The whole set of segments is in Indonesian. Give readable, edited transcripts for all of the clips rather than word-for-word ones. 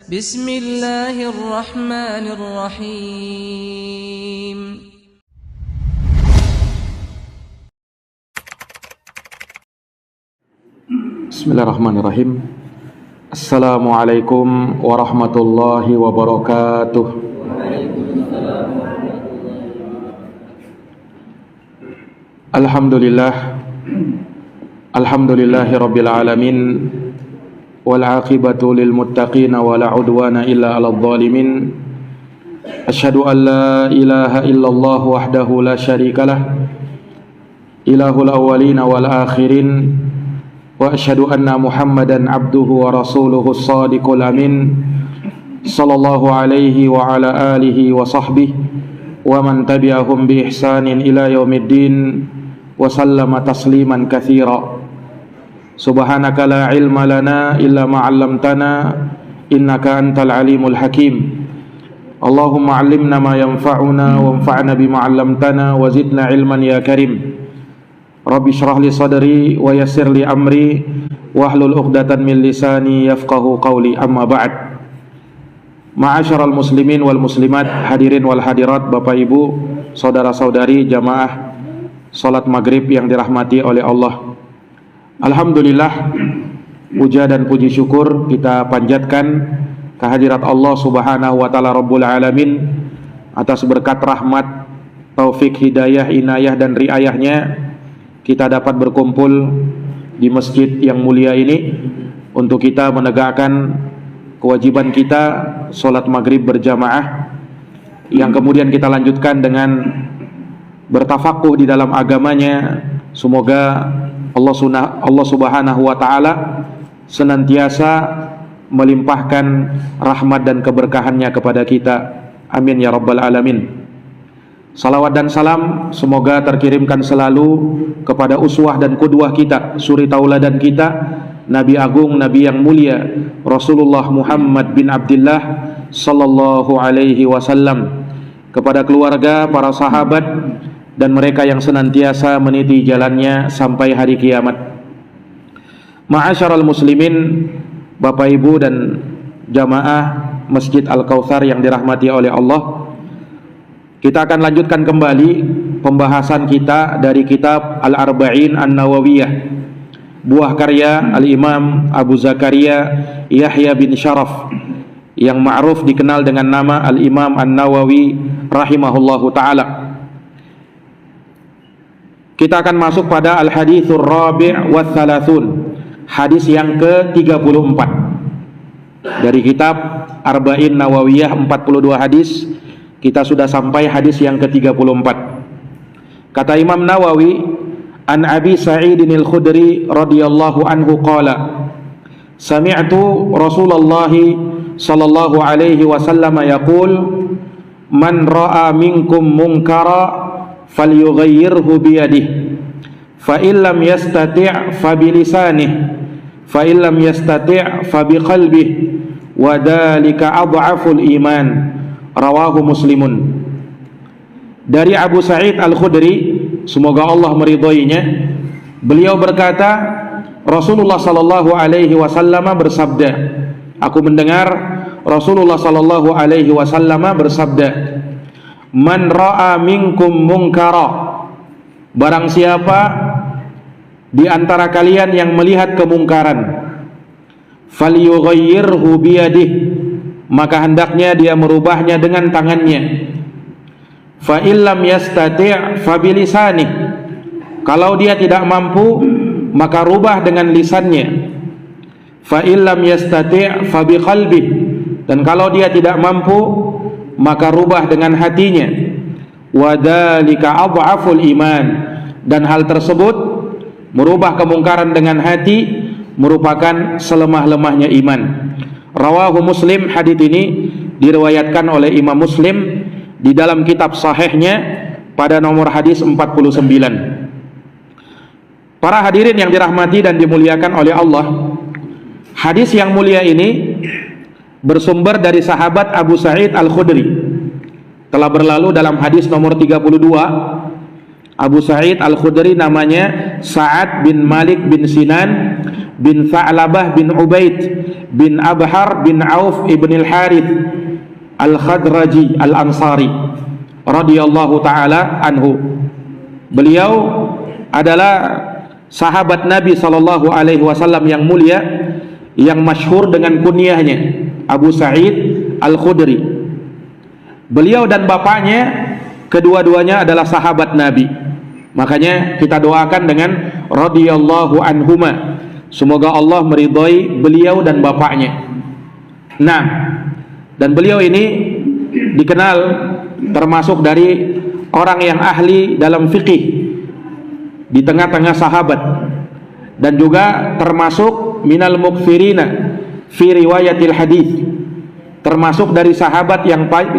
Bismillahirrahmanirrahim. Bismillahirrahmanirrahim. Assalamualaikum warahmatullahi wabarakatuh. Alhamdulillahi rabbil alamin. Wal aqibatu lil muttaqin wa la udwana illa 'alal zalimin. Asyhadu an la ilaha illallah wahdahu la syarikalah, ilahul awwalin wal akhirin. Wa asyhadu anna Muhammadan abduhu wa rasuluhu as-sadiqul amin. Sallallahu alaihi wa ala alihi wa sahbihi wa man tabi'ahum bi ihsanin ila yaumiddin wa sallama tasliman katsira. Subhanaka la ilma lana illa ma 'allamtana innaka antal alimul hakim. Allahumma 'allimna ma yanfa'una wanfa'na bima 'allamtana wa zidna ilman ya karim. Rabbi shrah li sadri wa yassir li amri wahlul 'uqdatan min lisani yafqahu qawli. Amma ba'd. Ma'asyiral muslimin wal muslimat, hadirin wal hadirat, Bapak Ibu, saudara-saudari jamaah salat maghrib yang dirahmati oleh Allah. Alhamdulillah, puja dan puji syukur kita panjatkan kehadirat Allah Subhanahu wa taala Rabbul alamin atas berkat rahmat, taufik, hidayah, inayah dan riayahnya kita dapat berkumpul di masjid yang mulia ini untuk kita menegakkan kewajiban kita salat maghrib berjamaah, yang kemudian kita lanjutkan dengan bertafakuh di dalam agamanya. Semoga Allah Subhanahu wa taala senantiasa melimpahkan rahmat dan keberkahannya kepada kita. Amin ya rabbal alamin. Salawat dan salam semoga terkirimkan selalu kepada uswah dan qudwah kita, suri tauladan kita, Nabi agung, Nabi yang mulia, Rasulullah Muhammad bin Abdullah sallallahu alaihi wasallam, kepada keluarga, para sahabat dan mereka yang senantiasa meniti jalannya sampai hari kiamat. Ma'asyiral muslimin, Bapak Ibu dan jamaah Masjid Al-Kautsar yang dirahmati oleh Allah, kita akan lanjutkan kembali pembahasan kita dari kitab Al-Arba'in An-Nawawiyah, buah karya Al-Imam Abu Zakaria Yahya bin Syaraf, yang ma'ruf dikenal dengan nama Al-Imam An-Nawawi rahimahullahu ta'ala. Kita akan masuk pada Al-Hadithur Rabi' wa Thalathun, hadis yang ke-34 dari kitab Arba'in Nawawiyah, 42 hadis. Kita sudah sampai hadis yang ke-34. Kata Imam Nawawi, an Abi Sa'idin al-Khudri radhiyallahu anhu qala, sami'tu Rasulullah sallallahu alaihi wasallam yaqul, man ra'a minkum munkara falyughayyirhu biyadihi, fa illam yastati' fa bilisanihi, fa illam yastati' fa biqalbihi, wa dzalika adhaful iman. Rawahu Muslimun. Dari Abu Sa'id Al-Khudri, semoga Allah meridhoinya, beliau berkata, Rasulullah sallallahu alaihi wasallam bersabda, aku mendengar Rasulullah sallallahu alaihi wasallam bersabda, man ra'a minkum munkara, barang siapa di antara kalian yang melihat kemungkaran, falyughayyirhu biyadihi, maka hendaknya dia merubahnya dengan tangannya. Fa illam yastati' fa bilisanihi, kalau dia tidak mampu maka rubah dengan lisannya. Fa illam yastati' fa biqalbihi, dan kalau dia tidak mampu maka rubah dengan hatinya. Wa dzalika adhaful iman, dan hal tersebut, merubah kemungkaran dengan hati, merupakan selemah-lemahnya iman. Rawahu Muslim, hadits ini diriwayatkan oleh Imam Muslim di dalam kitab sahihnya pada nomor hadis 49. Para hadirin yang dirahmati dan dimuliakan oleh Allah, hadis yang mulia ini bersumber dari sahabat Abu Sa'id Al-Khudri. Telah berlalu dalam hadis nomor 32, Abu Sa'id Al-Khudri namanya Sa'ad bin Malik bin Sinan bin Tha'labah bin Ubaid bin Abhar bin Auf ibn al-Harith al-Khadraji al-Ansari radhiyallahu taala anhu. Beliau adalah sahabat Nabi sallallahu alaihi wasallam yang mulia, yang masyhur dengan kunyahnya Abu Sa'id Al-Khudri. Beliau dan bapaknya kedua-duanya adalah sahabat Nabi. Makanya kita doakan dengan radhiyallahu anhuma. Semoga Allah meridhai beliau dan bapaknya. Nah, dan beliau ini dikenal termasuk dari orang yang ahli dalam fikih di tengah-tengah sahabat, dan juga termasuk minal mukthirina fi riwayatil hadis, termasuk dari sahabat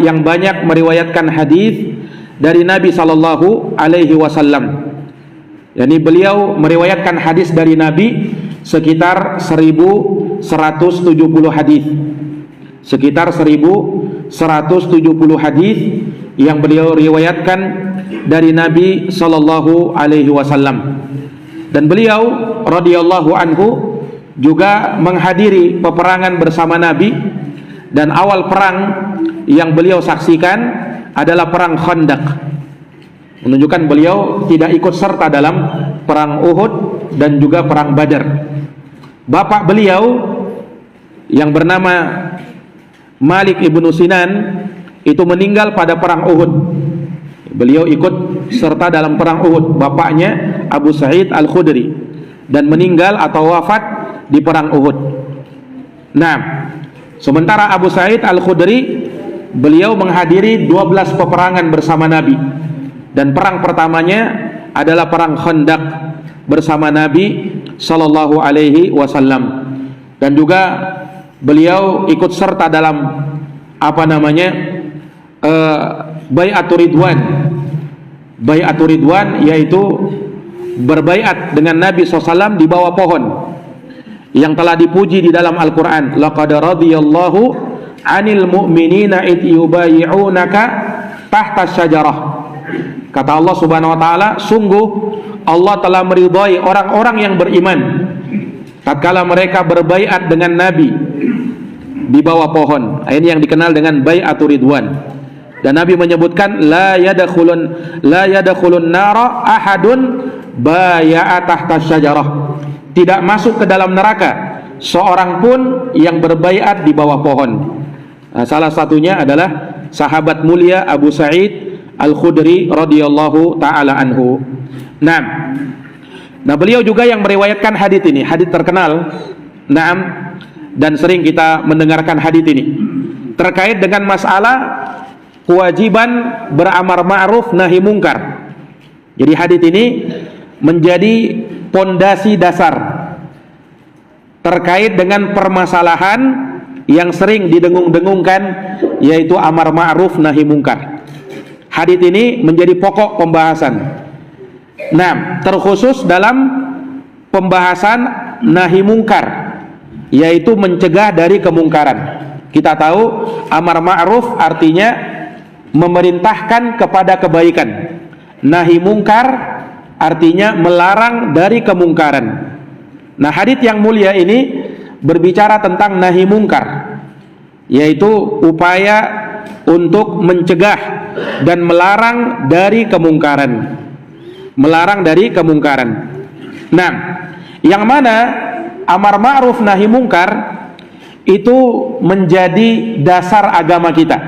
yang banyak meriwayatkan hadis dari Nabi sallallahu alaihi wasallam. Yani beliau meriwayatkan hadis dari Nabi sekitar 1170 hadis. Sekitar 1170 hadis yang beliau riwayatkan dari Nabi sallallahu alaihi wasallam. Dan beliau radhiyallahu anhu juga menghadiri peperangan bersama Nabi, dan awal perang yang beliau saksikan adalah perang Khandaq, menunjukkan beliau tidak ikut serta dalam perang Uhud dan juga perang Badar. Bapak beliau yang bernama Malik ibnu Sinan itu meninggal pada perang Uhud. Beliau ikut serta dalam perang Uhud, bapaknya Abu Sa'id Al-Khudri, dan meninggal atau wafat di perang Uhud. Nah, sementara Abu Sa'id Al-Khudri beliau menghadiri 12 peperangan bersama Nabi, dan perang pertamanya adalah perang Khandaq bersama Nabi sallallahu alaihi wasallam. Dan juga beliau ikut serta dalam Bai'atur Ridwan. Bai'atur Ridwan yaitu berbaiat dengan Nabi SAW di bawah pohon yang telah dipuji di dalam Al-Quran. Laqad radiyallahu 'anil mu'minina id yubayi'unaka tahta syajarah. Kata Allah Subhanahu wa taala, sungguh Allah telah meridhai orang-orang yang beriman tatkala mereka berbaiat dengan Nabi di bawah pohon. Ini yang dikenal dengan Bai'atur Ridwan. Dan Nabi menyebutkan la yadkhulun nara ahadun bai'a tahta syajarah. Tidak masuk ke dalam neraka seorang pun yang berbaiat di bawah pohon. Nah, salah satunya adalah sahabat mulia Abu Sa'id Al-Khudri radhiyallahu taala anhu. Nah, beliau juga yang meriwayatkan hadits ini, hadits terkenal. Dan sering kita mendengarkan hadits ini terkait dengan masalah kewajiban beramar ma'ruf nahi mungkar. Jadi hadits ini menjadi pondasi dasar terkait dengan permasalahan yang sering didengung-dengungkan, yaitu amar ma'ruf nahi mungkar. Hadits ini menjadi pokok pembahasan. Nah, terkhusus dalam pembahasan nahi mungkar, yaitu mencegah dari kemungkaran. Kita tahu amar ma'ruf artinya memerintahkan kepada kebaikan. Nahi mungkar artinya melarang dari kemungkaran. Nah, hadits yang mulia ini berbicara tentang nahi mungkar, yaitu upaya untuk mencegah dan melarang dari kemungkaran. Melarang dari kemungkaran. Nah, yang mana amar ma'ruf nahi mungkar itu menjadi dasar agama kita,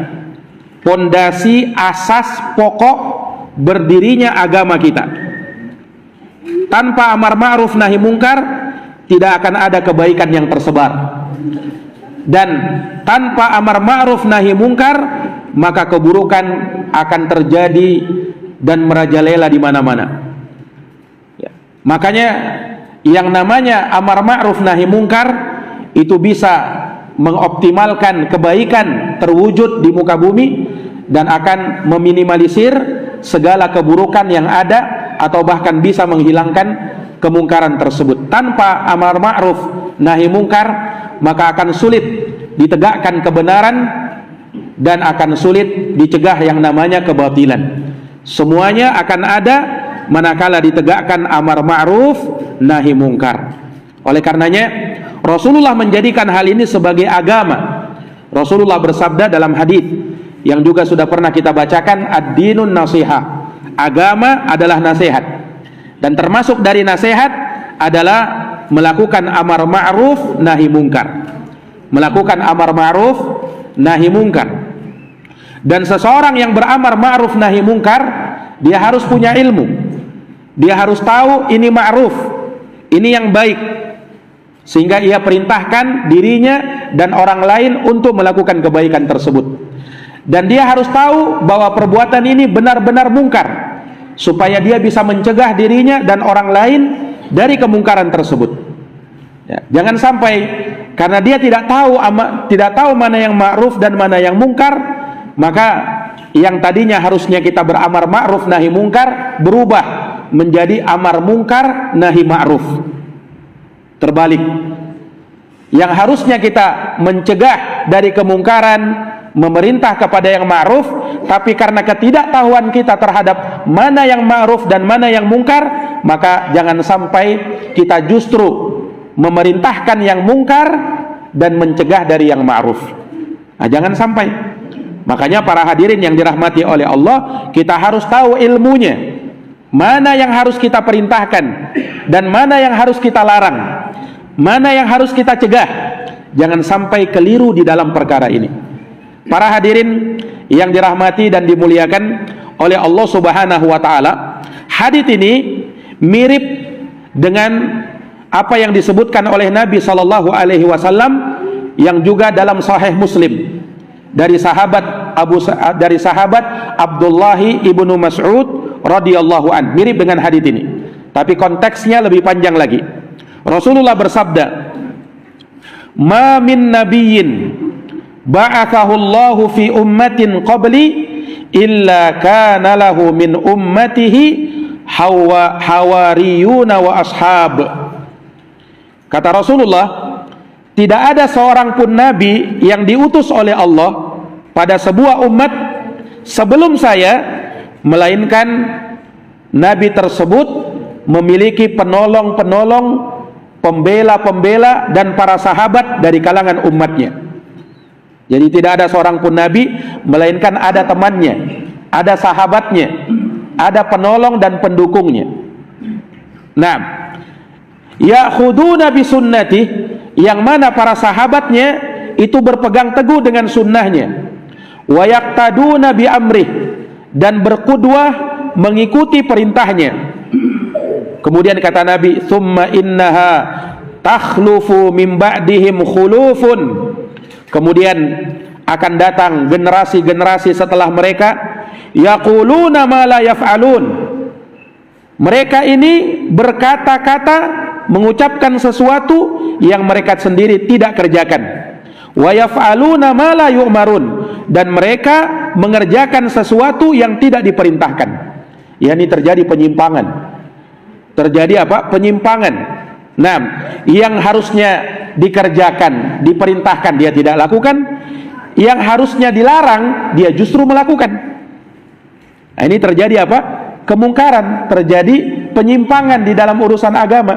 pondasi asas pokok berdirinya agama kita. Tanpa amar ma'ruf nahi mungkar tidak akan ada kebaikan yang tersebar, dan tanpa amar ma'ruf nahi mungkar maka keburukan akan terjadi dan merajalela di mana-mana. Ya. Makanya yang namanya amar ma'ruf nahi mungkar itu bisa mengoptimalkan kebaikan terwujud di muka bumi dan akan meminimalisir segala keburukan yang ada, atau bahkan bisa menghilangkan kemungkaran tersebut. Tanpa amar ma'ruf nahi mungkar maka akan sulit ditegakkan kebenaran dan akan sulit dicegah yang namanya kebatilan. Semuanya akan ada manakala ditegakkan amar ma'ruf nahi mungkar. Oleh karenanya Rasulullah menjadikan hal ini sebagai agama. Rasulullah bersabda dalam hadis yang juga sudah pernah kita bacakan, ad-dinun nasihah. Agama adalah nasihat. Dan termasuk dari nasihat adalah melakukan amar ma'ruf nahi mungkar. Melakukan amar ma'ruf nahi mungkar. Dan seseorang yang beramar ma'ruf nahi mungkar, dia harus punya ilmu. Dia harus tahu ini ma'ruf, ini yang baik, sehingga ia perintahkan dirinya dan orang lain untuk melakukan kebaikan tersebut. Dan dia harus tahu bahwa perbuatan ini benar-benar mungkar, supaya dia bisa mencegah dirinya dan orang lain dari kemungkaran tersebut. Ya, jangan sampai karena dia tidak tahu mana yang ma'ruf dan mana yang mungkar, maka yang tadinya harusnya kita beramar ma'ruf nahi mungkar berubah menjadi amar mungkar nahi ma'ruf. Terbalik. Yang harusnya kita mencegah dari kemungkaran, memerintah kepada yang ma'ruf, tapi karena ketidaktahuan kita terhadap mana yang ma'ruf dan mana yang mungkar, maka jangan sampai kita justru memerintahkan yang mungkar dan mencegah dari yang ma'ruf. Nah, jangan sampai. Makanya para hadirin yang dirahmati oleh Allah, kita harus tahu ilmunya. Mana yang harus kita perintahkan dan mana yang harus kita larang, mana yang harus kita cegah. Jangan sampai keliru di dalam perkara ini. Para hadirin yang dirahmati dan dimuliakan oleh Allah Subhanahu wa taala, hadis ini mirip dengan apa yang disebutkan oleh Nabi sallallahu alaihi wasallam yang juga dalam Sahih Muslim dari sahabat Abdullah ibnu Mas'ud radhiyallahu an, mirip dengan hadis ini, tapi konteksnya lebih panjang lagi. Rasulullah bersabda, "Ma min nabiyyin ba'athahu Allahu fi ummatin qabli illa kana lahu min ummatihi hawariyuna wa ashab." Kata Rasulullah, tidak ada seorang pun nabi yang diutus oleh Allah pada sebuah umat sebelum saya, melainkan nabi tersebut memiliki penolong-penolong, pembela-pembela dan para sahabat dari kalangan umatnya. Jadi tidak ada seorang pun nabi melainkan ada temannya, ada sahabatnya, ada penolong dan pendukungnya. Nah, ya'khuduna bi sunnati, yang mana para sahabatnya itu berpegang teguh dengan sunnahnya, wa yaqtaduna bi amrih, dan berqudwah mengikuti perintahnya. Kemudian kata Nabi, "Tsumma innaha takhlufu min ba'dihim khulufun." Kemudian akan datang generasi-generasi setelah mereka, yaquluna ma la yaf'alun. Mereka ini berkata-kata, mengucapkan sesuatu yang mereka sendiri tidak kerjakan. Wa yaf'aluna ma la yu'marun, dan mereka mengerjakan sesuatu yang tidak diperintahkan. yakni terjadi penyimpangan. Terjadi apa? Penyimpangan. Nah, yang harusnya dikerjakan, diperintahkan, dia tidak lakukan. Yang harusnya dilarang, dia justru melakukan. Nah, ini terjadi apa? Kemungkaran, terjadi penyimpangan di dalam urusan agama.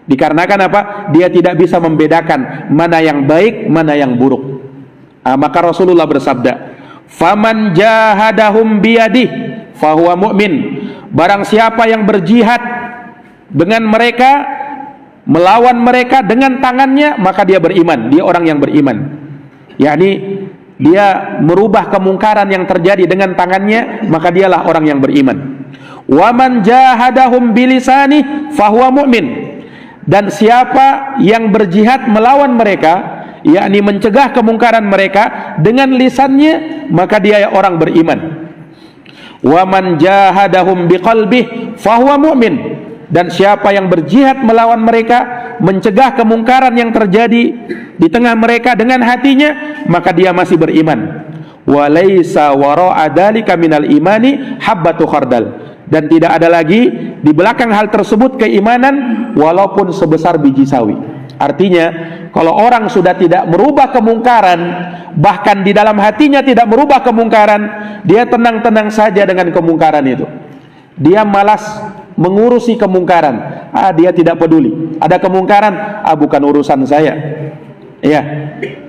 Dikarenakan apa? Dia tidak bisa membedakan mana yang baik, mana yang buruk. Maka Rasulullah bersabda, "Faman jahadahum biyadih fahuwa mu'min." Barang siapa yang berjihad dengan mereka, melawan mereka dengan tangannya, maka dia beriman. Dia orang yang beriman. Yakni dia merubah kemungkaran yang terjadi dengan tangannya, maka dialah orang yang beriman. Waman jahadahum bilisani fahuwa mu'min. Dan siapa yang berjihad melawan mereka, yakni mencegah kemungkaran mereka dengan lisannya, maka dia orang beriman. Waman jahadahum biqalbih fahuwa mu'min. Dan siapa yang berjihad melawan mereka, mencegah kemungkaran yang terjadi di tengah mereka dengan hatinya, maka dia masih beriman. Walaysa wara'a dzalika minal imani habbatu khardal. Dan tidak ada lagi di belakang hal tersebut keimanan walaupun sebesar biji sawi. Artinya, kalau orang sudah tidak merubah kemungkaran, bahkan di dalam hatinya tidak merubah kemungkaran, dia tenang-tenang saja dengan kemungkaran itu. Dia malas mengurusi kemungkaran, dia tidak peduli. Ada kemungkaran, bukan urusan saya. Ya,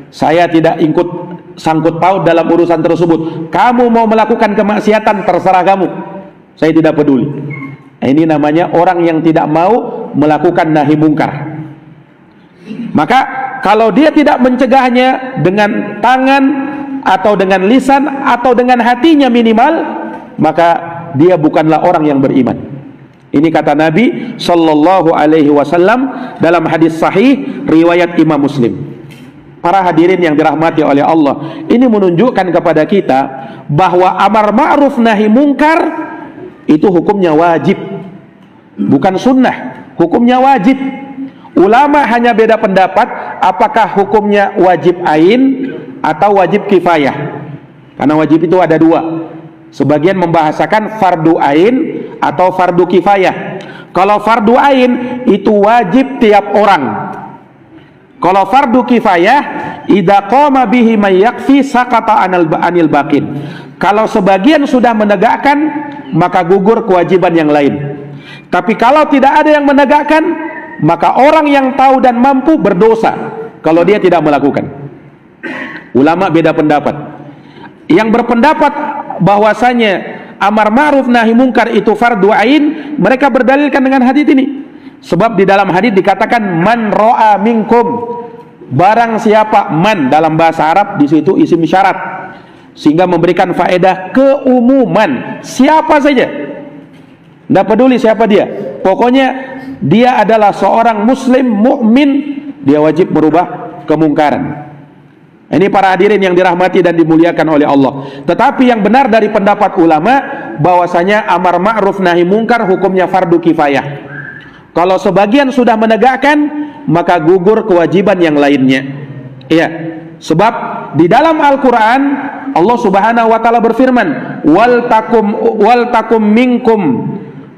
saya tidak ikut sangkut paut dalam urusan tersebut. Kamu mau melakukan kemaksiatan, terserah kamu. Saya tidak peduli. Ini namanya orang yang tidak mau melakukan nahi mungkar. Maka kalau dia tidak mencegahnya dengan tangan atau dengan lisan atau dengan hatinya minimal, maka dia bukanlah orang yang beriman. Ini kata Nabi sallallahu alaihi wasallam dalam hadis sahih riwayat Imam Muslim. Para hadirin yang dirahmati oleh Allah, ini menunjukkan kepada kita bahwa amar ma'ruf nahi mungkar itu hukumnya wajib, bukan sunnah, hukumnya wajib. Ulama hanya beda pendapat apakah hukumnya wajib ain atau wajib kifayah. Karena wajib itu ada dua. Sebagian membahasakan fardu ain atau fardu kifayah. Kalau fardu ain itu wajib tiap orang. Kalau fardu kifayah, idza qama bihi may yakfi saqata anil baqin. Kalau sebagian sudah menegakkan, maka gugur kewajiban yang lain. Tapi kalau tidak ada yang menegakkan, maka orang yang tahu dan mampu berdosa kalau dia tidak melakukan. Ulama beda pendapat. Yang berpendapat bahwasanya amar ma'ruf nahi mungkar itu fardu ain, mereka berdalilkan dengan hadis ini. Sebab di dalam hadis dikatakan man ra'a minkum, barang siapa, man dalam bahasa Arab di situ isim syarat, sehingga memberikan faedah keumuman, siapa saja, tidak peduli siapa dia, pokoknya dia adalah seorang muslim mukmin, dia wajib merubah kemungkaran. Ini para hadirin yang dirahmati dan dimuliakan oleh Allah. Tetapi yang benar dari pendapat ulama bahwasanya amar ma'ruf nahi mungkar hukumnya fardu kifayah. Kalau sebagian sudah menegakkan, maka gugur kewajiban yang lainnya. Iya. Sebab di dalam Al-Qur'an Allah Subhanahu wa taala berfirman, "Wal takum minkum."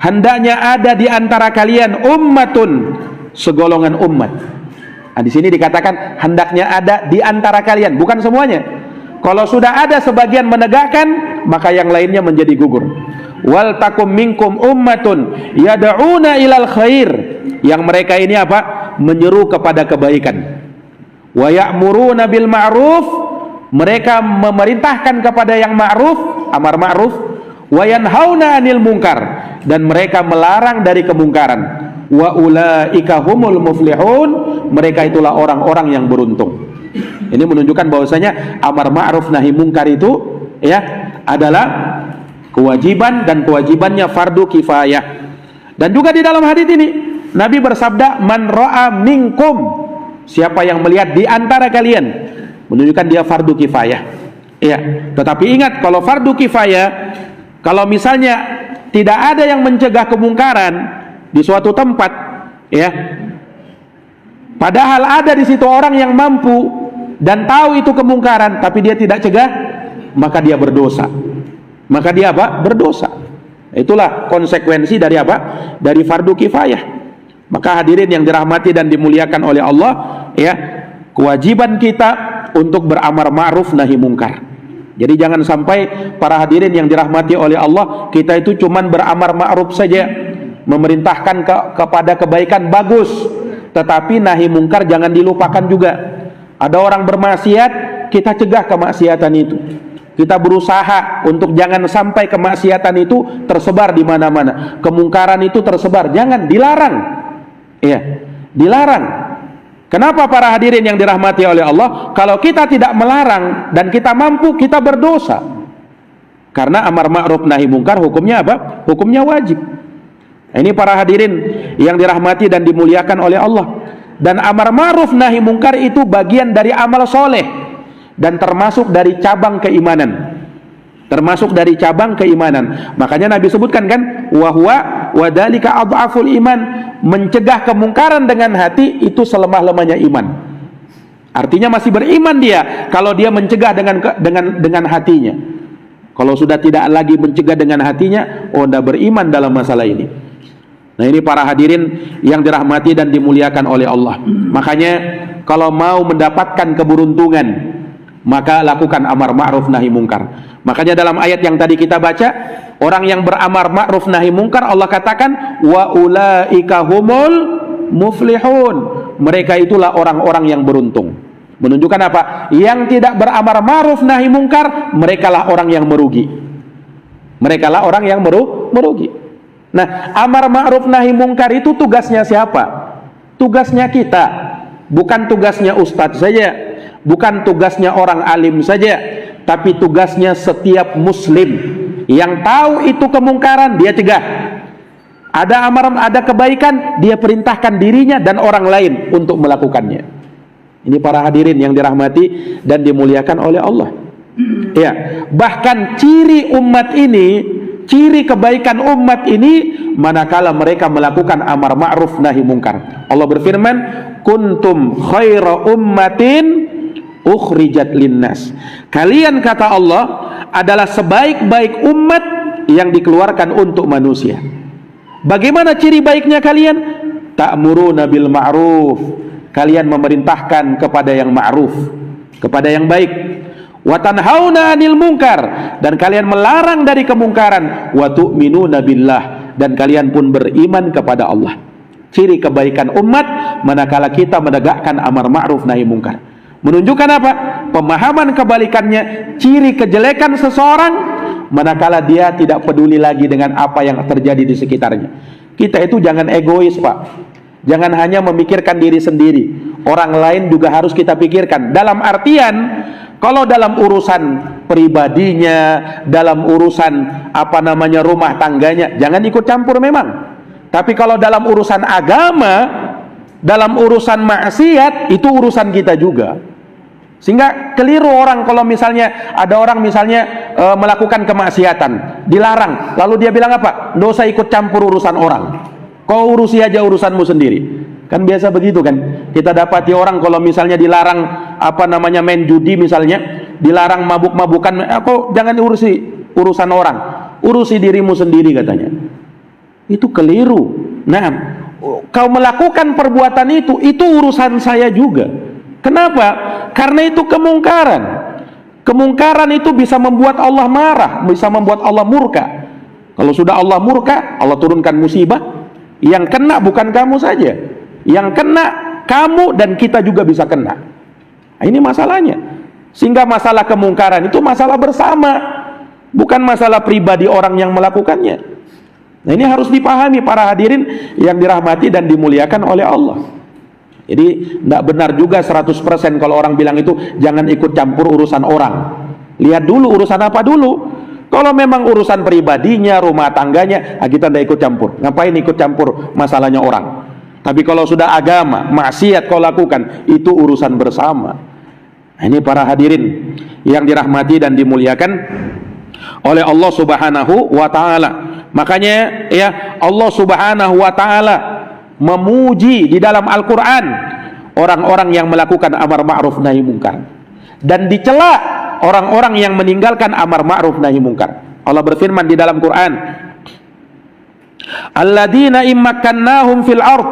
Hendaknya ada di antara kalian ummatun, segolongan umat. Nah, di sini dikatakan hendaknya ada di antara kalian, bukan semuanya. Kalau sudah ada sebagian menegakkan, maka yang lainnya menjadi gugur. Wal takum minkum ummatun yad'una ilal khair, yang mereka ini apa? Menyeru kepada kebaikan. Wa ya'muruna bil ma'ruf, mereka memerintahkan kepada yang ma'ruf, amar ma'ruf. Wa yanhauna 'anil munkar, dan mereka melarang dari kemungkaran. Wa ulaika humul muflihun, mereka itulah orang-orang yang beruntung. Ini menunjukkan bahwasanya amar ma'ruf nahi mungkar itu ya adalah kewajiban, dan kewajibannya fardu kifayah. Dan juga di dalam hadis ini Nabi bersabda, man ra'a minkum, siapa yang melihat di antara kalian, menunjukkan dia fardu kifayah. Ya, tetapi ingat, kalau fardu kifayah, kalau misalnya tidak ada yang mencegah kemungkaran di suatu tempat, ya, padahal ada di situ orang yang mampu dan tahu itu kemungkaran, tapi dia tidak cegah, maka dia berdosa. Maka dia apa? Berdosa. Itulah konsekuensi dari apa? Dari fardu kifayah. Maka hadirin yang dirahmati dan dimuliakan oleh Allah, ya, kewajiban kita untuk beramar ma'ruf nahi mungkar. Jadi jangan sampai para hadirin yang dirahmati oleh Allah, kita itu cuman beramar ma'ruf saja, memerintahkan kepada kebaikan bagus, tetapi nahi mungkar jangan dilupakan juga. Ada orang bermaksiat, kita cegah kemaksiatan itu. Kita berusaha untuk jangan sampai kemaksiatan itu tersebar di mana-mana. Kemungkaran itu tersebar, jangan, dilarang. Iya, dilarang. Kenapa para hadirin yang dirahmati oleh Allah? Kalau kita tidak melarang dan kita mampu, kita berdosa. Karena amar ma'ruf nahi mungkar hukumnya apa? Hukumnya wajib. Ini para hadirin yang dirahmati dan dimuliakan oleh Allah. Dan amar ma'ruf nahi mungkar itu bagian dari amal soleh, dan termasuk dari cabang keimanan. Termasuk dari cabang keimanan. Makanya Nabi sebutkan kan, wahwa wadalika adhaful iman, mencegah kemungkaran dengan hati itu selemah-lemahnya iman. Artinya masih beriman dia kalau dia mencegah dengan hatinya. Kalau sudah tidak lagi mencegah dengan hatinya, tidak beriman dalam masalah ini. Nah, ini para hadirin yang dirahmati dan dimuliakan oleh Allah. Makanya kalau mau mendapatkan keberuntungan, maka lakukan amar ma'ruf nahi mungkar. Makanya dalam ayat yang tadi kita baca, Orang yang beramar ma'ruf nahi mungkar, Allah katakan wa ulaika humul muflihun. Mereka itulah orang-orang yang beruntung. Menunjukkan apa? Yang tidak beramar ma'ruf nahi mungkar, merekalah orang yang merugi. Merekalah orang yang merugi. Nah, amar ma'ruf nahi mungkar itu tugasnya siapa? Tugasnya kita, bukan tugasnya ustadz saja, bukan tugasnya orang alim saja, tapi tugasnya setiap muslim yang tahu itu kemungkaran, dia cegah. Ada amaran, ada kebaikan, dia perintahkan dirinya dan orang lain untuk melakukannya. Ini para hadirin yang dirahmati dan dimuliakan oleh Allah. Ya, bahkan ciri umat ini, ciri kebaikan umat ini, manakala mereka melakukan amar ma'ruf nahi mungkar. Allah berfirman, kuntum khaira ummatin ukhrijat linnas. Kalian, kata Allah, adalah sebaik-baik umat yang dikeluarkan untuk manusia. Bagaimana ciri baiknya kalian? Ta'muruna bil ma'ruf. Kalian memerintahkan kepada yang ma'ruf, kepada yang baik. Wa tanhauna 'anil munkar, dan kalian melarang dari kemungkaran. Wa tu'minuna billah, dan kalian pun beriman kepada Allah. Ciri kebaikan umat manakala kita menegakkan amar ma'ruf nahi mungkar. Menunjukkan apa? Pemahaman kebalikannya, ciri kejelekan seseorang manakala dia tidak peduli lagi dengan apa yang terjadi di sekitarnya. Kita itu jangan egois, Pak. Jangan hanya memikirkan diri sendiri. Orang lain juga harus kita pikirkan. Dalam artian, kalau dalam urusan pribadinya, dalam urusan rumah tangganya, jangan ikut campur memang. Tapi kalau dalam urusan agama, dalam urusan maksiat, itu urusan kita juga. Sehingga keliru orang kalau misalnya ada orang melakukan kemaksiatan, dilarang, lalu dia bilang apa? Nggak usah ikut campur urusan orang, kau urusi aja urusanmu sendiri. Kan biasa begitu kan? Kita dapati orang kalau misalnya dilarang main judi misalnya, dilarang mabuk-mabukan, kau jangan urusi urusan orang, urusi dirimu sendiri katanya. Itu keliru. Nah, kau melakukan perbuatan itu urusan saya juga. Kenapa? Karena itu kemungkaran. Kemungkaran itu bisa membuat Allah marah, bisa membuat Allah murka. Kalau sudah Allah murka, Allah turunkan musibah. Yang kena bukan kamu saja, yang kena kamu dan kita juga bisa kena. Nah, ini masalahnya. Sehingga masalah kemungkaran itu masalah bersama, bukan masalah pribadi orang yang melakukannya. Nah, ini harus dipahami para hadirin yang dirahmati dan dimuliakan oleh Allah. Jadi tidak benar juga 100% kalau orang bilang itu jangan ikut campur urusan orang. Lihat dulu urusan apa dulu. Kalau memang urusan pribadinya, rumah tangganya, kita tidak ikut campur. Ngapain ikut campur masalahnya orang? Tapi kalau sudah agama, maksiat kau lakukan, itu urusan bersama. Nah, ini para hadirin yang dirahmati dan dimuliakan oleh Allah Subhanahu wa taala. Makanya ya, Allah Subhanahu wa taala memuji di dalam Al-Qur'an orang-orang yang melakukan amar ma'ruf nahi mungkar, dan dicela orang-orang yang meninggalkan amar ma'ruf nahi mungkar. Allah berfirman di dalam Quran, alladzina immakannahum fil ard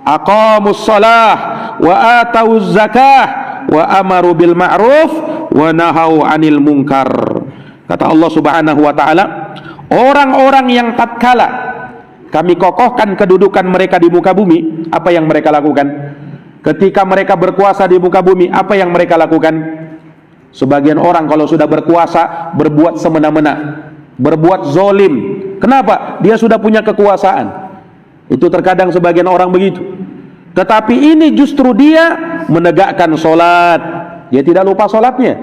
aqamus shalah wa atawuz zakah wa amaru bil ma'ruf wa nahau 'anil munkar. Kata Allah Subhanahu wa taala, orang-orang yang tatkala kami kokohkan kedudukan mereka di muka bumi, apa yang mereka lakukan? Ketika mereka berkuasa di muka bumi, apa yang mereka lakukan? Sebagian orang kalau sudah berkuasa berbuat semena-mena, berbuat zolim. Kenapa? Dia sudah punya kekuasaan. Itu terkadang sebagian orang begitu. Tetapi ini justru dia menegakkan sholat, dia tidak lupa sholatnya.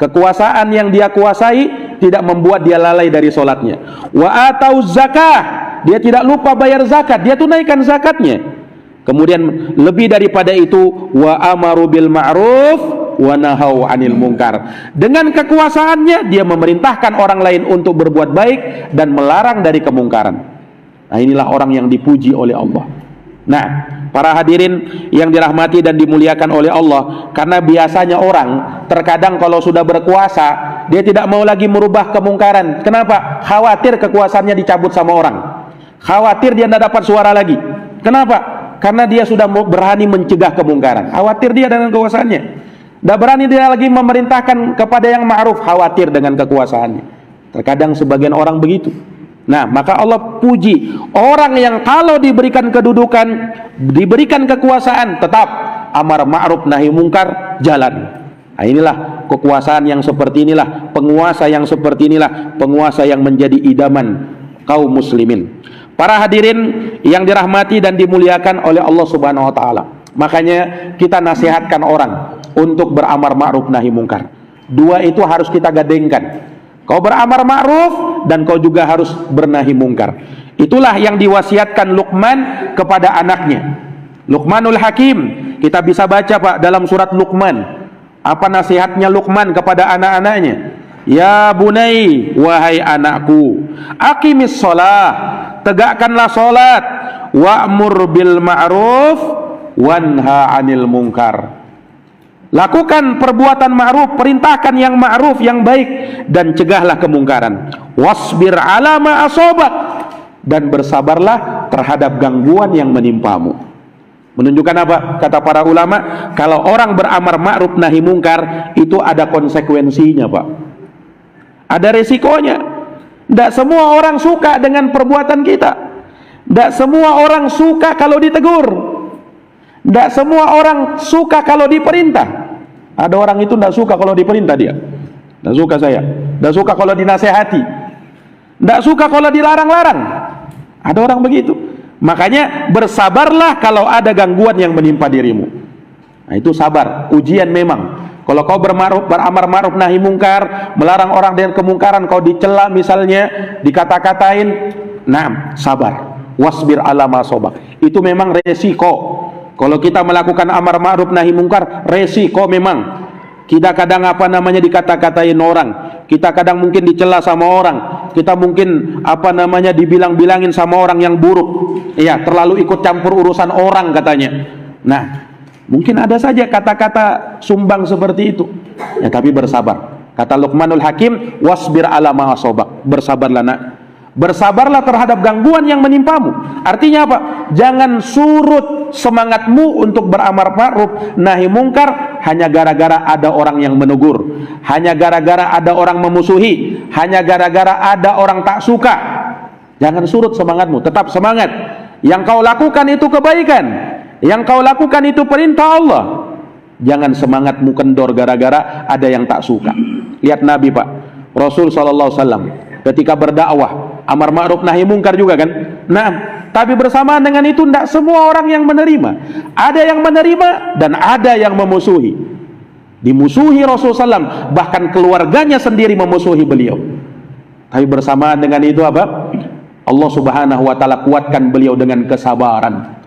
Kekuasaan yang dia kuasai tidak membuat dia lalai dari sholatnya. Wa atau zakah, dia tidak lupa bayar zakat, dia tunaikan zakatnya. Kemudian lebih daripada itu, wa amaru bil ma'ruf wa nahau 'anil munkar. Dengan kekuasaannya dia memerintahkan orang lain untuk berbuat baik dan melarang dari kemungkaran. Nah, inilah orang yang dipuji oleh Allah. Nah, para hadirin yang dirahmati dan dimuliakan oleh Allah, karena biasanya orang terkadang kalau sudah berkuasa dia tidak mau lagi merubah kemungkaran. Kenapa? Khawatir kekuasaannya dicabut sama orang, khawatir dia tidak dapat suara lagi. Kenapa? Karena dia sudah berani mencegah kemungkaran, khawatir dia dengan kekuasaannya. Tidak berani dia lagi memerintahkan kepada yang ma'ruf, khawatir dengan kekuasaannya. Terkadang sebagian orang begitu. Nah, maka Allah puji orang yang kalau diberikan kedudukan, diberikan kekuasaan, tetap amar ma'ruf nahi mungkar jalan. Nah, inilah kekuasaan yang seperti inilah, penguasa yang seperti inilah, penguasa yang menjadi idaman kaum muslimin. Para hadirin yang dirahmati dan dimuliakan oleh Allah Subhanahu wa taala. Makanya kita nasihatkan orang untuk beramar ma'ruf nahi mungkar. Dua itu harus kita gadengkan. Kau beramar ma'ruf dan kau juga harus bernahi mungkar. Itulah yang diwasiatkan Luqman kepada anaknya. Luqmanul Hakim. Kita bisa baca Pak dalam surat Luqman. Apa nasihatnya Luqman kepada anak-anaknya? Ya bunai, wahai anakku, aqimis shalah, tegakkanlah salat, wa'mur bil ma'ruf wanha 'anil munkar. Lakukan perbuatan ma'ruf, perintahkan yang ma'ruf, yang baik, dan cegahlah kemungkaran. Wasbir 'ala ma asabak, dan bersabarlah terhadap gangguan yang menimpamu. Menunjukkan apa? Kata para ulama, kalau orang beramar ma'ruf nahi mungkar itu ada konsekuensinya, Pak. Ada resikonya. Tidak semua orang suka dengan perbuatan kita. Tidak semua orang suka kalau ditegur. Tidak semua orang suka kalau diperintah. Ada orang itu tidak suka kalau diperintah dia. Tidak suka saya. Tidak suka kalau dinasehati. Tidak suka kalau dilarang-larang. Ada orang begitu. Makanya bersabarlah kalau ada gangguan yang menimpa dirimu. Nah, itu sabar. Ujian memang. Kalau kau beramar ma'ruf nahi mungkar, melarang orang dengan kemungkaran, kau dicela misalnya, dikata-katain, nah, sabar. Wasbir 'ala ma asabak. Itu memang resiko. Kalau kita melakukan amar ma'ruf nahi mungkar, resiko memang. Kita kadang dikata-katain orang, kita kadang mungkin dicela sama orang, kita mungkin dibilang-bilangin sama orang yang buruk. Iya, terlalu ikut campur urusan orang katanya. Nah, mungkin ada saja kata-kata sumbang seperti itu. Ya, tapi bersabar. Kata Luqmanul Hakim, wasbir 'ala ma asabak. Bersabarlah nak. Bersabarlah terhadap gangguan yang menimpamu. Artinya apa? Jangan surut semangatmu untuk beramar ma'ruf nahi mungkar hanya gara-gara ada orang yang menegur, hanya gara-gara ada orang memusuhi, hanya gara-gara ada orang tak suka. Jangan surut semangatmu, tetap semangat. Yang kau lakukan itu kebaikan, yang kau lakukan itu perintah Allah. Jangan semangatmu kendor gara-gara ada yang tak suka. Lihat Nabi Pak, Rasul sallallahu alaihi wasallam ketika berdakwah, amar ma'ruf nahi mungkar juga kan. Nah, tapi bersamaan dengan itu tidak semua orang yang menerima. Ada yang menerima dan ada yang memusuhi. Dimusuhi Rasulullah SAW, bahkan keluarganya sendiri memusuhi beliau. Tapi bersamaan dengan itu apa? Allah Subhanahu wa taala kuatkan beliau dengan kesabaran.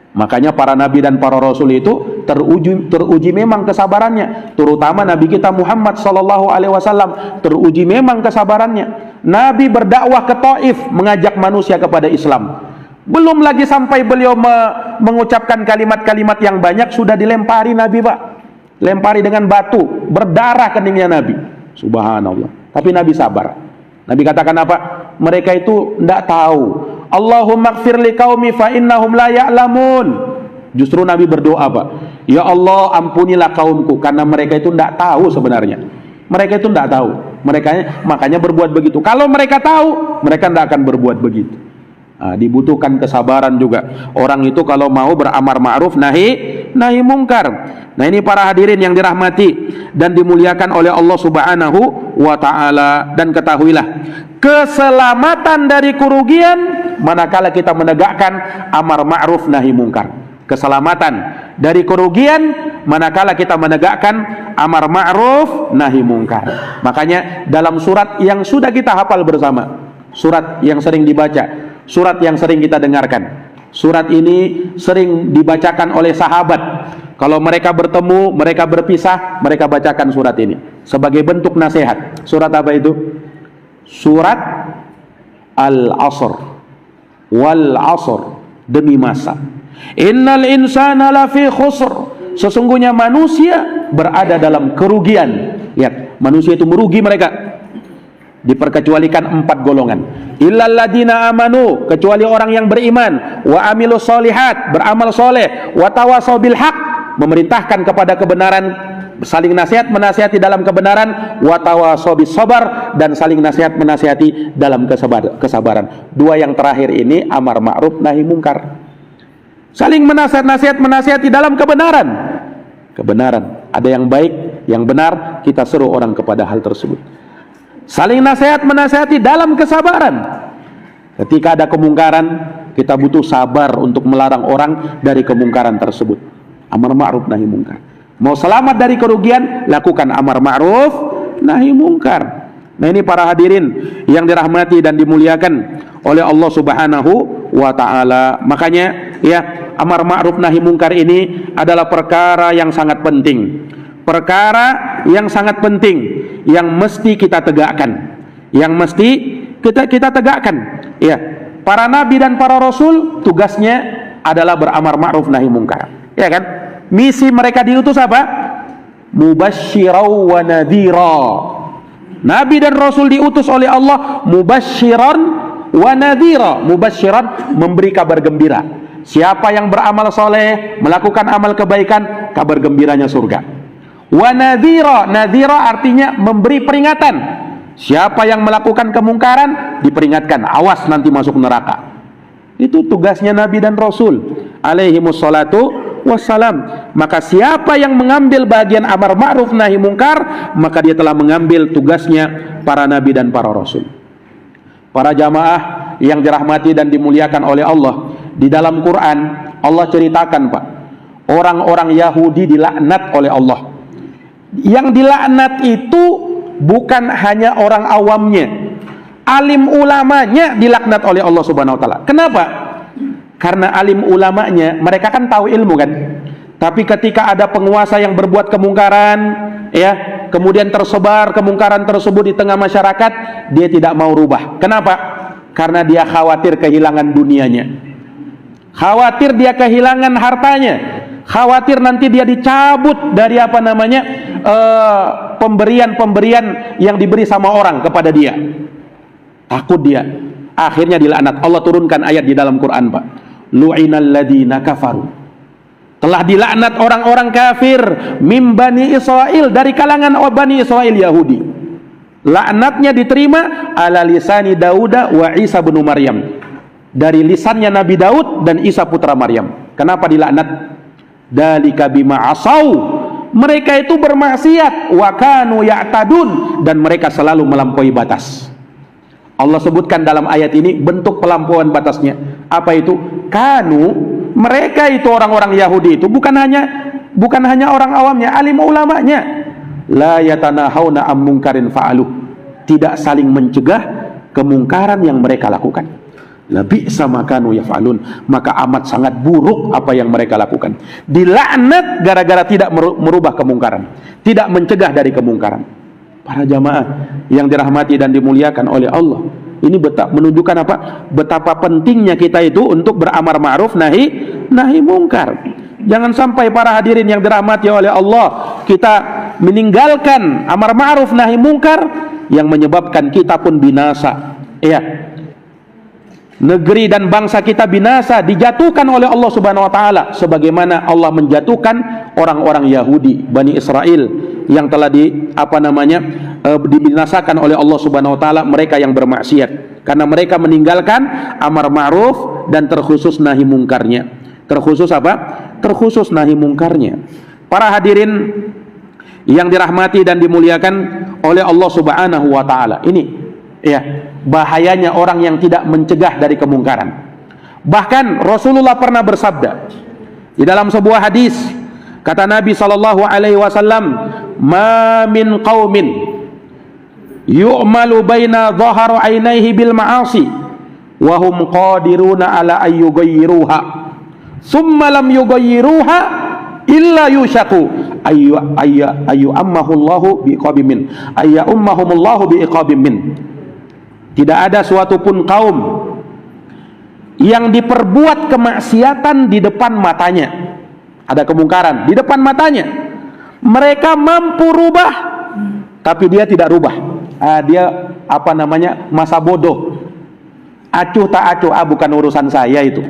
Makanya para nabi dan para rasul itu teruji memang kesabarannya, terutama nabi kita Muhammad sallallahu alaihi wasallam teruji memang kesabarannya. Nabi berdakwah ke Taif, mengajak manusia kepada Islam. Belum lagi sampai beliau mengucapkan kalimat-kalimat yang banyak, sudah dilempari Nabi Pak. Lempari dengan batu, berdarah keningnya Nabi. Subhanallah. Tapi Nabi sabar. Nabi katakan apa? Mereka itu tidak tahu. Allahumma ighfir li qaumi fa innahum la ya'lamun. Justru Nabi berdoa Pak, ya Allah ampunilah kaumku karena mereka itu tidak tahu sebenarnya. Mereka itu tidak tahu. Makanya berbuat begitu. Kalau mereka tahu, mereka tidak akan berbuat begitu. Nah, dibutuhkan kesabaran juga. Orang itu kalau mau beramar ma'ruf nahi mungkar. Nah, ini para hadirin yang dirahmati dan dimuliakan oleh Allah Subhanahu wa taala. Dan ketahuilah, keselamatan dari kerugian manakala kita menegakkan amar ma'ruf nahi mungkar. Keselamatan dari kerugian manakala kita menegakkan amar ma'ruf nahi mungkar. Makanya dalam surat yang sudah kita hafal bersama, surat yang sering dibaca, surat yang sering kita dengarkan, surat ini sering dibacakan oleh sahabat. Kalau mereka bertemu, mereka berpisah, mereka bacakan surat ini sebagai bentuk nasihat. Surat apa itu? Surat Al-Asr. Wal Asr, demi masa. Innal insana lafi khusr. Sesungguhnya manusia berada dalam kerugian. Lihat, manusia itu merugi mereka. Diperkecualikan 4 golongan. Illal ladina amanu, kecuali orang yang beriman, wa amilus solihat, beramal soleh, wa tawasau bil haq, memerintahkan kepada kebenaran, saling nasihat menasihati dalam kebenaran, wa tawashaw bis sabar, dan saling nasihat menasihati dalam kesabaran. Dua yang terakhir ini amar ma'ruf nahi mungkar. Saling nasihat menasihati dalam kebenaran. Kebenaran, ada yang baik, yang benar, kita seru orang kepada hal tersebut. Saling nasihat menasihati dalam kesabaran. Ketika ada kemungkaran, kita butuh sabar untuk melarang orang dari kemungkaran tersebut. Amar ma'ruf nahi mungkar. Mau selamat dari kerugian, lakukan amar ma'ruf nahi mungkar. Nah, ini para hadirin yang dirahmati dan dimuliakan oleh Allah Subhanahu wa taala. Makanya ya, amar ma'ruf nahi mungkar ini adalah perkara yang sangat penting. Perkara yang sangat penting yang mesti kita tegakkan. Yang mesti kita tegakkan. Ya, para nabi dan para rasul tugasnya adalah beramar ma'ruf nahi mungkar. Ya kan? Misi mereka diutus apa? Mubasysyiran wa nadhira. Nabi dan rasul diutus oleh Allah mubasysyiran wa nadhira. Mubasysyiran, memberi kabar gembira. Siapa yang beramal soleh, melakukan amal kebaikan, kabar gembiranya surga. Wa nadhira, nadhira artinya memberi peringatan. Siapa yang melakukan kemungkaran, diperingatkan, awas nanti masuk neraka. Itu tugasnya Nabi dan Rasul alaihimussalatu wassalam. Maka siapa yang mengambil bagian amar ma'ruf nahi mungkar, maka dia telah mengambil tugasnya para Nabi dan para Rasul. Para jamaah yang dirahmati dan dimuliakan oleh Allah, di dalam Quran Allah ceritakan, Pak, orang-orang Yahudi dilaknat oleh Allah. Yang dilaknat itu bukan hanya orang awamnya, alim ulamanya dilaknat oleh Allah Subhanahu wa taala. Kenapa? Karena alim ulamanya, mereka kan tahu ilmu kan. Tapi ketika ada penguasa yang berbuat kemungkaran, ya, kemudian tersebar kemungkaran tersebut di tengah masyarakat, dia tidak mau rubah. Kenapa? Karena dia khawatir kehilangan dunianya. Khawatir dia kehilangan hartanya. Khawatir nanti dia dicabut dari pemberian-pemberian yang diberi sama orang kepada dia. Takut dia. Akhirnya dilaknat. Allah turunkan ayat di dalam Quran, Pak. Lu'inal ladzina kafaru. Telah dilaknat orang-orang kafir mim Bani Israel, dari kalangan Bani Israel Yahudi. Laknatnya diterima ala lisani Dauda wa Isa bin Maryam. Dari lisannya Nabi Daud dan Isa putra Maryam. Kenapa dilaknat? Dzalika bima asau. Mereka itu bermaksiat, wa kanu ya'tadun, dan mereka selalu melampaui batas. Allah sebutkan dalam ayat ini bentuk pelampauan batasnya. Apa itu? Kanu, mereka itu orang-orang Yahudi itu bukan hanya orang awamnya, alim ulamanya. La yatanahawna am munkarin fa'alu. Tidak saling mencegah kemungkaran yang mereka lakukan. La bi'sa ma kanu yaf'alun. Maka amat sangat buruk apa yang mereka lakukan. Dilaknat gara-gara tidak merubah kemungkaran, tidak mencegah dari kemungkaran. Para jamaah yang dirahmati dan dimuliakan oleh Allah, ini menunjukkan apa? Betapa pentingnya kita itu untuk beramar ma'ruf nahi mungkar. Jangan sampai para hadirin yang dirahmati oleh Allah, kita meninggalkan amar ma'ruf nahi mungkar yang menyebabkan kita pun binasa. Ya. Negeri dan bangsa kita binasa, dijatuhkan oleh Allah Subhanahu wa taala, sebagaimana Allah menjatuhkan orang-orang Yahudi, Bani Israel, yang telah dibinasakan oleh Allah Subhanahu wa taala, mereka yang bermaksiat karena mereka meninggalkan amar ma'ruf dan terkhusus nahi mungkarnya. Terkhusus apa? Terkhusus nahi mungkarnya. Para hadirin yang dirahmati dan dimuliakan oleh Allah Subhanahu wa taala, ini ya, bahayanya orang yang tidak mencegah dari kemungkaran. Bahkan Rasulullah pernah bersabda di dalam sebuah hadis, kata Nabi sallallahu alaihi wasallam, "Ma min qaumin yu'malu baina dhahar 'ainaihi bil ma'asi wa hum qadiruna ala ayyughayyiruha thumma lam yughayyiruha illa yushaku ayyu ammahullahu biiqabim min ayya ummahumullahu biiqabim min." Tidak ada suatu pun kaum yang diperbuat kemaksiatan di depan matanya. Ada kemungkaran di depan matanya. Mereka mampu rubah, tapi dia tidak rubah. Dia masa bodoh. Acuh tak acuh, bukan urusan saya itu.